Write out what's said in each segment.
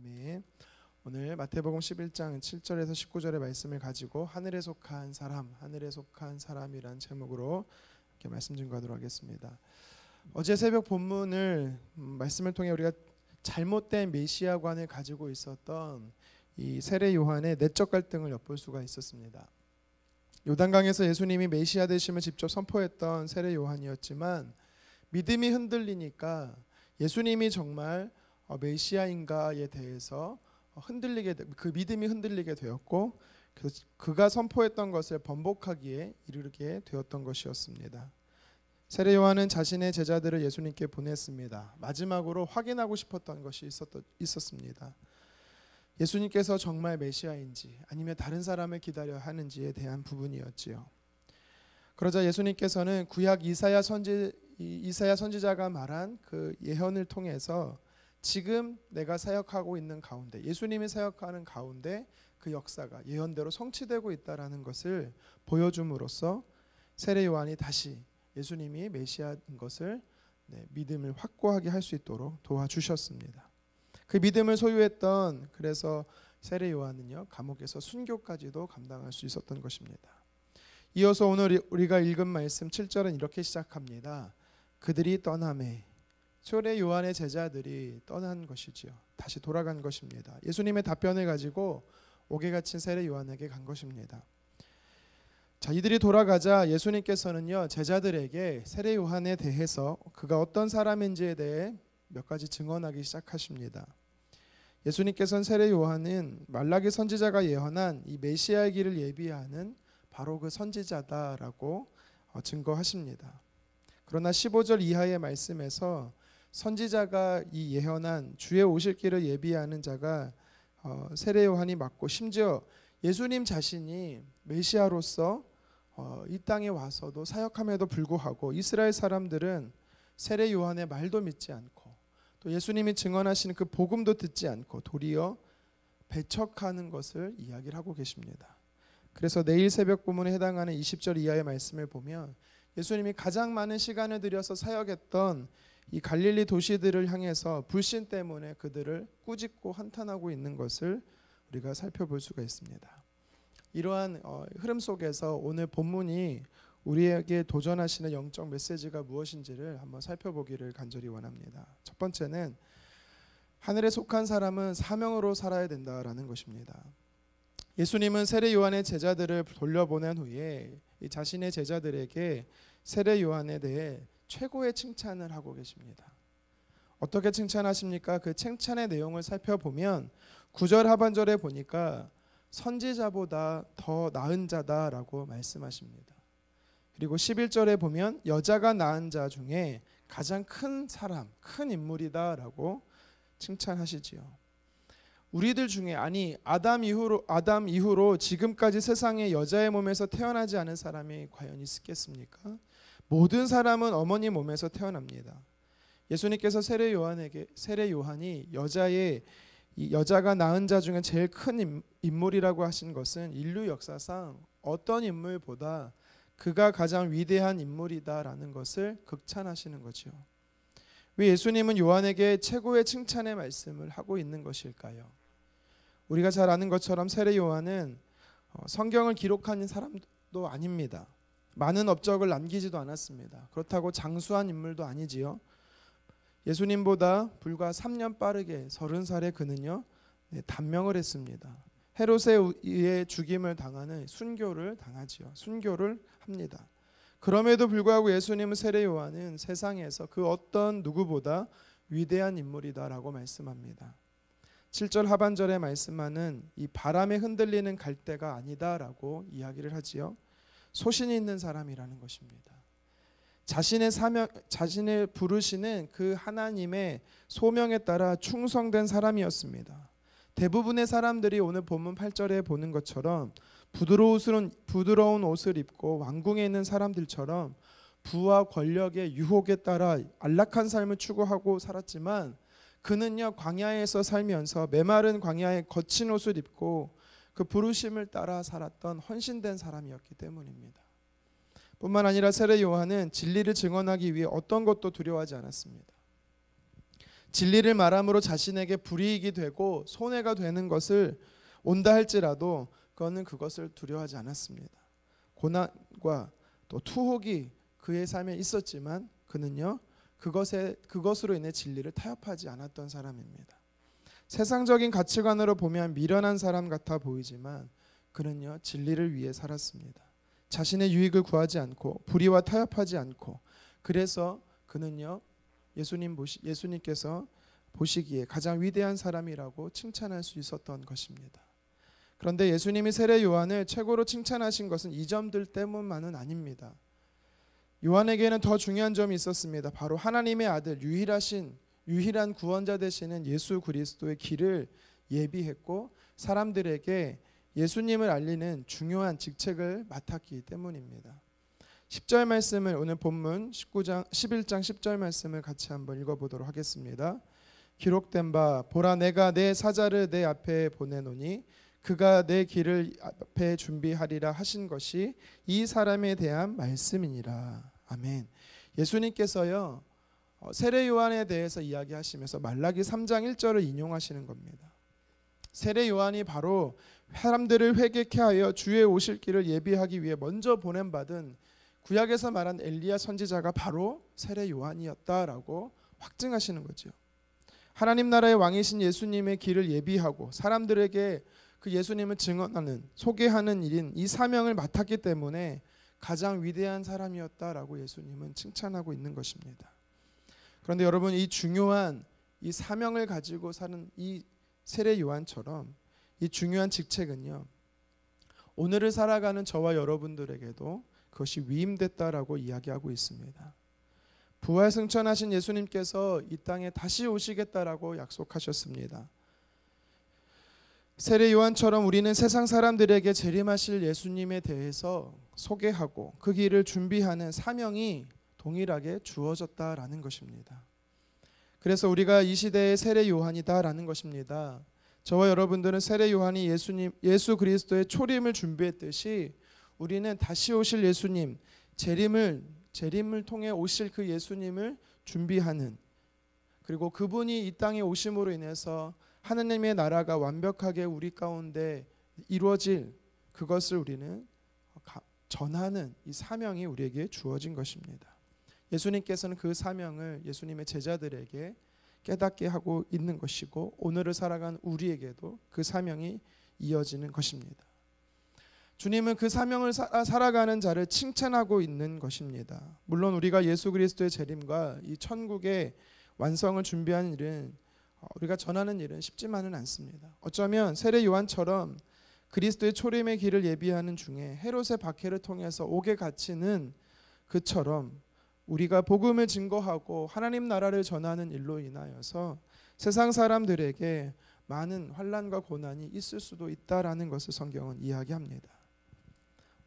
아멘. 오늘 마태복음 11장 7절에서 19절의 말씀을 가지고 하늘에 속한 사람, 하늘에 속한 사람이란 제목으로 이렇게 말씀 증거하도록 하겠습니다. 어제 새벽 본문을 말씀을 통해 우리가 잘못된 메시아관을 가지고 있었던 이 세례 요한의 내적 갈등을 엿볼 수가 있었습니다. 요단강에서 예수님이 메시아 되심을 직접 선포했던 세례 요한이었지만 믿음이 흔들리니까 예수님이 정말 메시아인가에 대해서 그 믿음이 흔들리게 되었고, 그래서 그가 선포했던 것을 번복하기에 이르게 되었던 것이었습니다. 세례 요한은 자신의 제자들을 예수님께 보냈습니다. 마지막으로 확인하고 싶었던 것이 있었습니다. 예수님께서 정말 메시아인지 아니면 다른 사람을 기다려야 하는지에 대한 부분이었지요. 그러자 예수님께서는 구약 이사야 선지자가 말한 그 예언을 통해서 지금 내가 사역하고 있는 가운데, 예수님이 사역하는 가운데 그 역사가 예언대로 성취되고 있다라는 것을 보여줌으로써 세례 요한이 다시 예수님이 메시아인 것을 믿음을 확고하게 할 수 있도록 도와주셨습니다. 그 믿음을 소유했던, 그래서 세례 요한은요 감옥에서 순교까지도 감당할 수 있었던 것입니다. 이어서 오늘 우리가 읽은 말씀 7절은 이렇게 시작합니다. 그들이 떠나매. 세례 요한의 제자들이 떠난 것이지요. 다시 돌아간 것입니다. 예수님의 답변을 가지고 옥에 갇힌 세례 요한에게 간 것입니다. 자, 이들이 돌아가자 예수님께서는요 제자들에게 세례 요한에 대해서 그가 어떤 사람인지에 대해 몇 가지 증언하기 시작하십니다. 예수님께서는 세례 요한은 말라기 선지자가 예언한 이 메시아의 길을 예비하는 바로 그 선지자다라고 증거하십니다. 그러나 15절 이하의 말씀에서 선지자가 이 예언한 주의 오실 길을 예비하는 자가 세례 요한이 맞고, 심지어 예수님 자신이 메시아로서 이 땅에 와서도 사역함에도 불구하고 이스라엘 사람들은 세례 요한의 말도 믿지 않고 또 예수님이 증언하시는 그 복음도 듣지 않고 도리어 배척하는 것을 이야기를 하고 계십니다. 그래서 내일 새벽 본문에 해당하는 20절 이하의 말씀을 보면 예수님이 가장 많은 시간을 들여서 사역했던 이 갈릴리 도시들을 향해서 불신 때문에 그들을 꾸짖고 한탄하고 있는 것을 우리가 살펴볼 수가 있습니다. 이러한 흐름 속에서 오늘 본문이 우리에게 도전하시는 영적 메시지가 무엇인지를 한번 살펴보기를 간절히 원합니다. 첫 번째는 하늘에 속한 사람은 사명으로 살아야 된다라는 것입니다. 예수님은 세례 요한의 제자들을 돌려보낸 후에 자신의 제자들에게 세례 요한에 대해 최고의 칭찬을 하고 계십니다. 어떻게 칭찬하십니까? 그 칭찬의 내용을 살펴보면 9절 하반절에 보니까 선지자보다 더 나은 자다라고 말씀하십니다. 그리고 11절에 보면 여자가 낳은 자 중에 가장 큰 사람, 큰 인물이다라고 칭찬하시지요. 우리들 중에, 아니 아담 이후로 지금까지 세상에 여자의 몸에서 태어나지 않은 사람이 과연 있겠습니까? 모든 사람은 어머니 몸에서 태어납니다. 예수님께서 세례 요한이 여자가 낳은 자 중에 제일 큰 인물이라고 하신 것은 인류 역사상 어떤 인물보다 그가 가장 위대한 인물이다라는 것을 극찬하시는 거죠. 왜 예수님은 요한에게 최고의 칭찬의 말씀을 하고 있는 것일까요? 우리가 잘 아는 것처럼 세례 요한은 성경을 기록한 사람도 아닙니다. 많은 업적을 남기지도 않았습니다. 그렇다고 장수한 인물도 아니지요. 예수님보다 불과 3년 빠르게 30살에 그는요 단명을 했습니다. 헤롯에 의해 죽임을 당하는 순교를 당하지요. 순교를 합니다. 그럼에도 불구하고 예수님은 세례 요한은 세상에서 그 어떤 누구보다 위대한 인물이다라고 말씀합니다. 7절 하반절에 말씀하는 이 바람에 흔들리는 갈대가 아니다라고 이야기를 하지요. 소신이 있는 사람이라는 것입니다. 자신을 부르시는 그 하나님의 소명에 따라 충성된 사람이었습니다. 대부분의 사람들이 오늘 본문 8절에 보는 것처럼 부드러운 옷을 입고 왕궁에 있는 사람들처럼 부와 권력의 유혹에 따라 안락한 삶을 추구하고 살았지만 그는요 광야에서 살면서 메마른 광야에 거친 옷을 입고 그 부르심을 따라 살았던 헌신된 사람이었기 때문입니다. 뿐만 아니라 세례 요한은 진리를 증언하기 위해 어떤 것도 두려워하지 않았습니다. 진리를 말함으로 자신에게 불이익이 되고 손해가 되는 것을 온다 할지라도 그것을 두려워하지 않았습니다. 고난과 또 투혹이 그의 삶에 있었지만 그는요 그것으로 인해 진리를 타협하지 않았던 사람입니다. 세상적인 가치관으로 보면 미련한 사람 같아 보이지만 그는요 진리를 위해 살았습니다. 자신의 유익을 구하지 않고 불의와 타협하지 않고, 그래서 그는요 예수님께서 보시기에 가장 위대한 사람이라고 칭찬할 수 있었던 것입니다. 그런데 예수님이 세례 요한을 최고로 칭찬하신 것은 이 점들 때문만은 아닙니다. 요한에게는 더 중요한 점이 있었습니다. 바로 하나님의 아들, 유일한 구원자 되시는 예수 그리스도의 길을 예비했고 사람들에게 예수님을 알리는 중요한 직책을 맡았기 때문입니다. 10절 말씀을, 오늘 본문 11장 10절 말씀을 같이 한번 읽어보도록 하겠습니다. 기록된 바 보라 내가 내 사자를 내 앞에 보내노니 그가 내 길을 앞에 준비하리라 하신 것이 이 사람에 대한 말씀이니라. 아멘. 예수님께서요 세례 요한에 대해서 이야기하시면서 말라기 3장 1절을 인용하시는 겁니다. 세례 요한이 바로 사람들을 회개케 하여 주의 오실 길을 예비하기 위해 먼저 보냄받은 구약에서 말한 엘리야 선지자가 바로 세례 요한이었다라고 확증하시는 거죠. 하나님 나라의 왕이신 예수님의 길을 예비하고 사람들에게 그 예수님을 증언하는, 소개하는 일인 이 사명을 맡았기 때문에 가장 위대한 사람이었다라고 예수님은 칭찬하고 있는 것입니다. 그런데 여러분, 이 중요한 이 사명을 가지고 사는 이 세례 요한처럼 이 중요한 직책은요 오늘을 살아가는 저와 여러분들에게도 그것이 위임됐다라고 이야기하고 있습니다. 부활 승천하신 예수님께서 이 땅에 다시 오시겠다라고 약속하셨습니다. 세례 요한처럼 우리는 세상 사람들에게 재림하실 예수님에 대해서 소개하고 그 길을 준비하는 사명이 동일하게 주어졌다라는 것입니다. 그래서 우리가 이 시대의 세례 요한이다라는 것입니다. 저와 여러분들은 세례 요한이 예수 그리스도의 초림을 준비했듯이 우리는 다시 오실 예수님, 재림을 통해 오실 그 예수님을 준비하는, 그리고 그분이 이 땅에 오심으로 인해서 하느님의 나라가 완벽하게 우리 가운데 이루어질 그것을 우리는 전하는 이 사명이 우리에게 주어진 것입니다. 예수님께서는 그 사명을 예수님의 제자들에게 깨닫게 하고 있는 것이고 오늘을 살아간 우리에게도 그 사명이 이어지는 것입니다. 주님은 그 사명을 살아가는 자를 칭찬하고 있는 것입니다. 물론 우리가 예수 그리스도의 재림과 이 천국의 완성을 준비하는 일은, 우리가 전하는 일은 쉽지만은 않습니다. 어쩌면 세례 요한처럼 그리스도의 초림의 길을 예비하는 중에 헤롯의 박해를 통해서 옥에 갇히는 그처럼 우리가 복음을 증거하고 하나님 나라를 전하는 일로 인하여서 세상 사람들에게 많은 환난과 고난이 있을 수도 있다라는 것을 성경은 이야기합니다.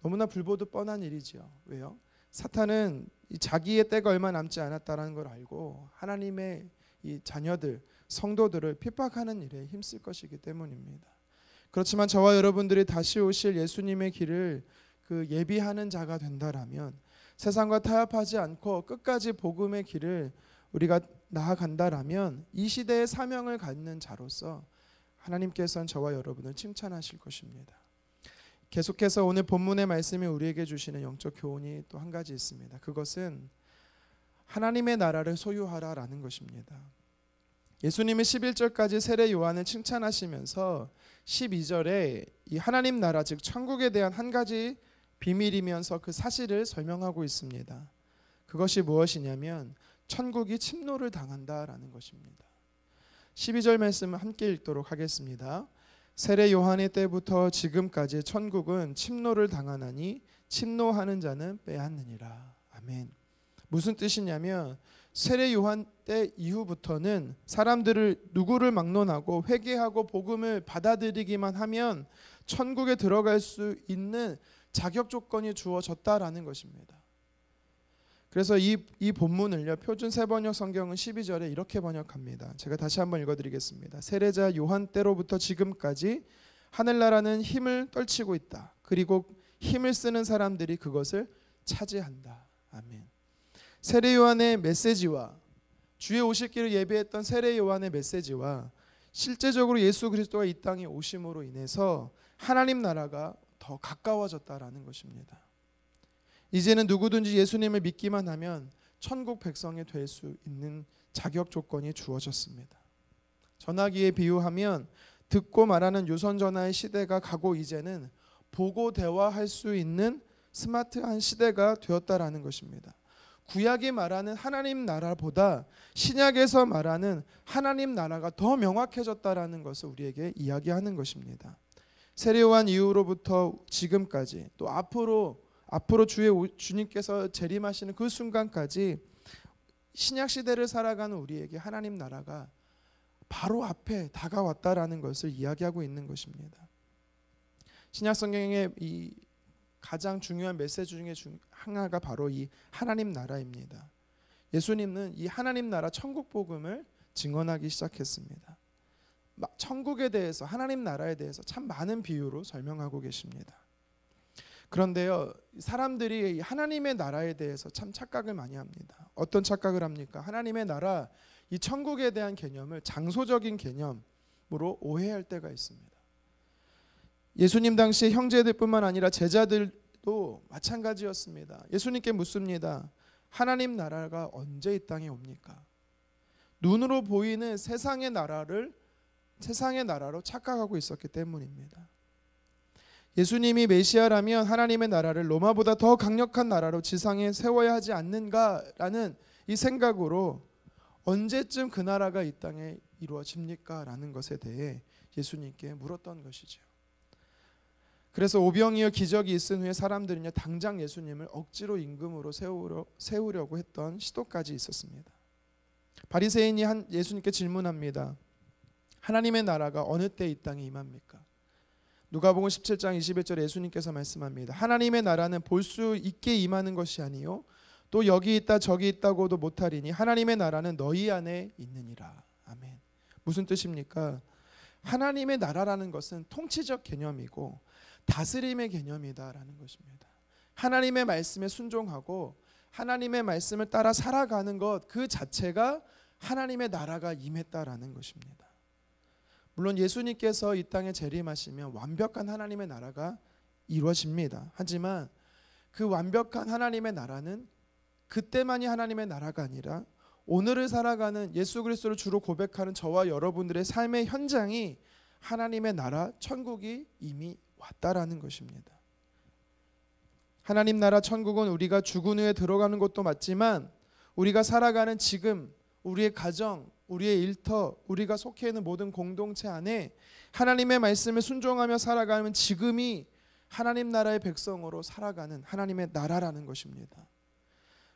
너무나 불보듯 뻔한 일이지요. 왜요? 사탄은 자기의 때가 얼마 남지 않았다라는 걸 알고 하나님의 이 자녀들, 성도들을 핍박하는 일에 힘쓸 것이기 때문입니다. 그렇지만 저와 여러분들이 다시 오실 예수님의 길을 예비하는 자가 된다라면, 세상과 타협하지 않고 끝까지 복음의 길을 우리가 나아간다라면 이 시대의 사명을 갖는 자로서 하나님께서는 저와 여러분을 칭찬하실 것입니다. 계속해서 오늘 본문의 말씀이 우리에게 주시는 영적 교훈이 또 한 가지 있습니다. 그것은 하나님의 나라를 소유하라라는 것입니다. 예수님이 11절까지 세례 요한을 칭찬하시면서 12절에 이 하나님 나라, 즉 천국에 대한 한 가지 비밀이면서 그 사실을 설명하고 있습니다. 그것이 무엇이냐면 천국이 침노를 당한다라는 것입니다. 12절 말씀을 함께 읽도록 하겠습니다. 세례 요한의 때부터 지금까지 천국은 침노를 당하나니 침노하는 자는 빼앗느니라. 아멘. 무슨 뜻이냐면 세례 요한 때 이후부터는 사람들을 누구를 막론하고 회개하고 복음을 받아들이기만 하면 천국에 들어갈 수 있는 자격 조건이 주어졌다라는 것입니다. 그래서 이 본문을요 표준 세번역 성경은 12절에 이렇게 번역합니다. 제가 다시 한번 읽어드리겠습니다. 세례자 요한 때로부터 지금까지 하늘나라는 힘을 떨치고 있다. 그리고 힘을 쓰는 사람들이 그것을 차지한다. 아멘. 세례 요한의 메시지와 주의 오실 길을 예비했던 세례 요한의 메시지와 실제적으로 예수 그리스도가 이 땅에 오심으로 인해서 하나님 나라가 더 가까워졌다라는 것입니다. 이제는 누구든지 예수님을 믿기만 하면 천국 백성이 될 수 있는 자격 조건이 주어졌습니다. 전화기에 비유하면 듣고 말하는 유선 전화의 시대가 가고 이제는 보고 대화할 수 있는 스마트한 시대가 되었다라는 것입니다. 구약이 말하는 하나님 나라보다 신약에서 말하는 하나님 나라가 더 명확해졌다라는 것을 우리에게 이야기하는 것입니다. 세례요한 이후로부터 지금까지 또 앞으로 주님께서 재림하시는 그 순간까지 신약 시대를 살아가는 우리에게 하나님 나라가 바로 앞에 다가왔다라는 것을 이야기하고 있는 것입니다. 신약 성경의 이 가장 중요한 메시지 중에 하나가 바로 이 하나님 나라입니다. 예수님은 이 하나님 나라 천국 복음을 증언하기 시작했습니다. 천국에 대해서 하나님 나라에 대해서 참 많은 비유로 설명하고 계십니다. 그런데요, 사람들이 하나님의 나라에 대해서 참 착각을 많이 합니다. 어떤 착각을 합니까? 하나님의 나라, 이 천국에 대한 개념을 장소적인 개념으로 오해할 때가 있습니다. 예수님 당시 형제들뿐만 아니라 제자들도 마찬가지였습니다. 예수님께 묻습니다. 하나님 나라가 언제 이 땅에 옵니까? 눈으로 보이는 세상의 나라로 착각하고 있었기 때문입니다. 예수님이 메시아라면 하나님의 나라를 로마보다 더 강력한 나라로 지상에 세워야 하지 않는가라는 이 생각으로 언제쯤 그 나라가 이 땅에 이루어집니까? 라는 것에 대해 예수님께 물었던 것이죠. 그래서 오병이어 기적이 있은 후에 사람들은요, 당장 예수님을 억지로 임금으로 세우려고 했던 시도까지 있었습니다. 바리새인이 예수님께 질문합니다. 하나님의 나라가 어느 때 이 땅에 임합니까? 누가복음 17장 21절에 예수님께서 말씀합니다. 하나님의 나라는 볼 수 있게 임하는 것이 아니요 또 여기 있다 저기 있다고도 못하리니 하나님의 나라는 너희 안에 있느니라. 아멘. 무슨 뜻입니까? 하나님의 나라라는 것은 통치적 개념이고 다스림의 개념이다라는 것입니다. 하나님의 말씀에 순종하고 하나님의 말씀을 따라 살아가는 것 그 자체가 하나님의 나라가 임했다라는 것입니다. 물론 예수님께서 이 땅에 재림하시면 완벽한 하나님의 나라가 이루어집니다. 하지만 그 완벽한 하나님의 나라는 그때만이 하나님의 나라가 아니라 오늘을 살아가는 예수 그리스도를 주로 고백하는 저와 여러분들의 삶의 현장이 하나님의 나라 천국이 이미 왔다라는 것입니다. 하나님 나라 천국은 우리가 죽은 후에 들어가는 것도 맞지만 우리가 살아가는 지금 우리의 가정, 우리의 일터, 우리가 속해 있는 모든 공동체 안에 하나님의 말씀에 순종하며 살아가는 지금이 하나님 나라의 백성으로 살아가는 하나님의 나라라는 것입니다.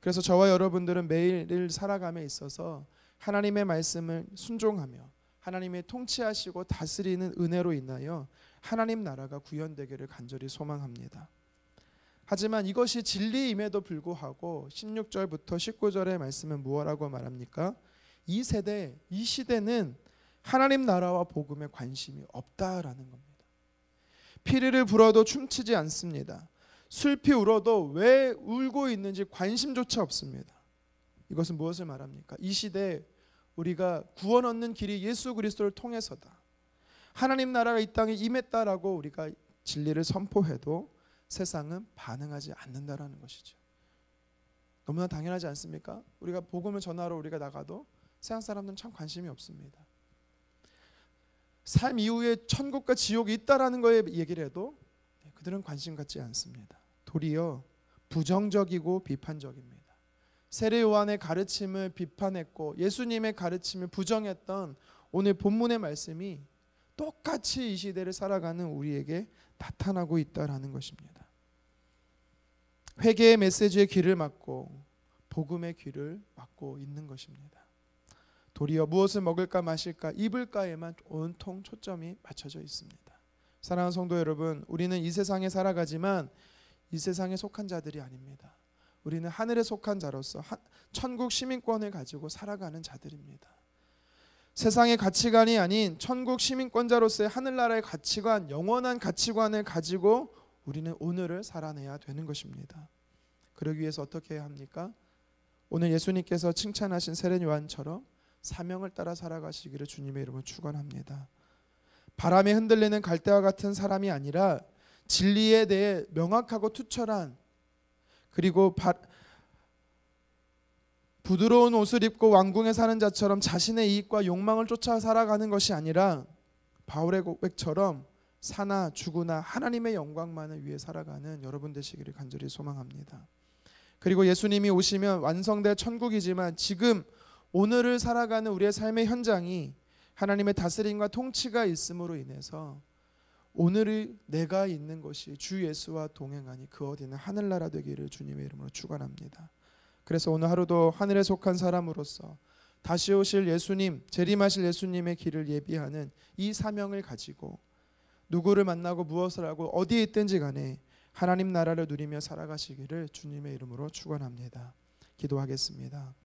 그래서 저와 여러분들은 매일 살아감에 있어서 하나님의 말씀을 순종하며 하나님의 통치하시고 다스리는 은혜로 인하여 하나님 나라가 구현되기를 간절히 소망합니다. 하지만 이것이 진리임에도 불구하고 16절부터 19절의 말씀은 무엇라고 말합니까? 이 시대는 하나님 나라와 복음에 관심이 없다라는 겁니다. 피리를 불어도 춤추지 않습니다. 슬피 울어도 왜 울고 있는지 관심조차 없습니다. 이것은 무엇을 말합니까? 이 시대에 우리가 구원 얻는 길이 예수 그리스도를 통해서다. 하나님 나라가 이 땅에 임했다라고 우리가 진리를 선포해도 세상은 반응하지 않는다라는 것이죠. 너무나 당연하지 않습니까? 우리가 복음을 전하러 우리가 나가도 세상 사람들은 참 관심이 없습니다. 삶 이후에 천국과 지옥이 있다라는 거에 얘기를 해도 그들은 관심 갖지 않습니다. 도리어 부정적이고 비판적입니다. 세례 요한의 가르침을 비판했고 예수님의 가르침을 부정했던 오늘 본문의 말씀이 똑같이 이 시대를 살아가는 우리에게 나타나고 있다라는 것입니다. 회개의 메시지의 귀를 막고 복음의 귀를 막고 있는 것입니다. 도리어 무엇을 먹을까 마실까 입을까에만 온통 초점이 맞춰져 있습니다. 사랑하는 성도 여러분, 우리는 이 세상에 살아가지만 이 세상에 속한 자들이 아닙니다. 우리는 하늘에 속한 자로서 천국 시민권을 가지고 살아가는 자들입니다. 세상의 가치관이 아닌 천국 시민권자로서의 하늘나라의 가치관, 영원한 가치관을 가지고 우리는 오늘을 살아내야 되는 것입니다. 그러기 위해서 어떻게 해야 합니까? 오늘 예수님께서 칭찬하신 세례 요한처럼 사명을 따라 살아가시기를 주님의 이름으로 축원합니다. 바람에 흔들리는 갈대와 같은 사람이 아니라 진리에 대해 명확하고 투철한, 그리고 부드러운 옷을 입고 왕궁에 사는 자처럼 자신의 이익과 욕망을 쫓아 살아가는 것이 아니라 바울의 고백처럼 사나 죽으나 하나님의 영광만을 위해 살아가는 여러분 되시기를 간절히 소망합니다. 그리고 예수님이 오시면 완성될 천국이지만 지금 오늘을 살아가는 우리의 삶의 현장이 하나님의 다스림과 통치가 있음으로 인해서 오늘의 내가 있는 것이 주 예수와 동행하니 그 어디는 하늘나라 되기를 주님의 이름으로 축원합니다. 그래서 오늘 하루도 하늘에 속한 사람으로서 다시 오실 예수님, 재림하실 예수님의 길을 예비하는 이 사명을 가지고 누구를 만나고 무엇을 하고 어디에 있든지 간에 하나님 나라를 누리며 살아가시기를 주님의 이름으로 축원합니다. 기도하겠습니다.